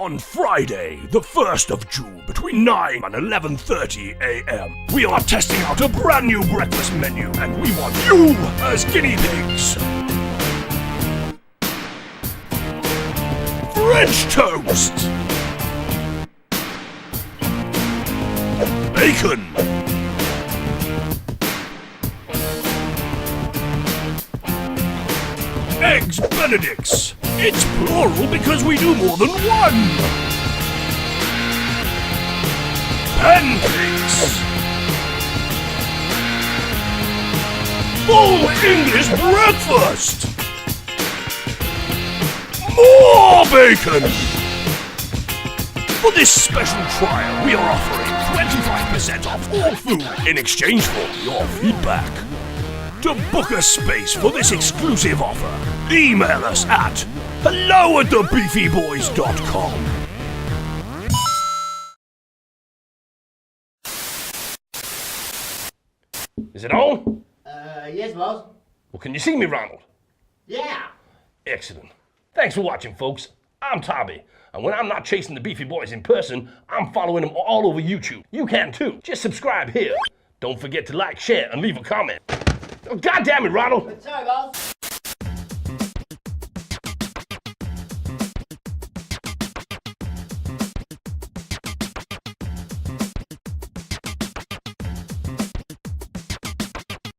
On Friday, the 1st of June, between 9 and 11:30 a.m., we are testing out a brand new breakfast menu, and we want you as guinea pigs. French toast. Bacon. Eggs Benedicts. It's plural because we do more than one. Pancakes. Full English breakfast. More bacon. For this special trial, we are offering 25% off all food in exchange for your feedback. To book a space for this exclusive offer, email us at hello@thebeefyboys.com. Is it on? Yes, boss. Well, can you see me, Ronald? Yeah. Excellent. Thanks for watching, folks. I'm Tommy, and when I'm not chasing the Beefy Boys in person, I'm following them all over YouTube. You can too. Just subscribe here. Don't forget to like, share, and leave a comment. Oh, God damn it, Ronald! Sorry, boss.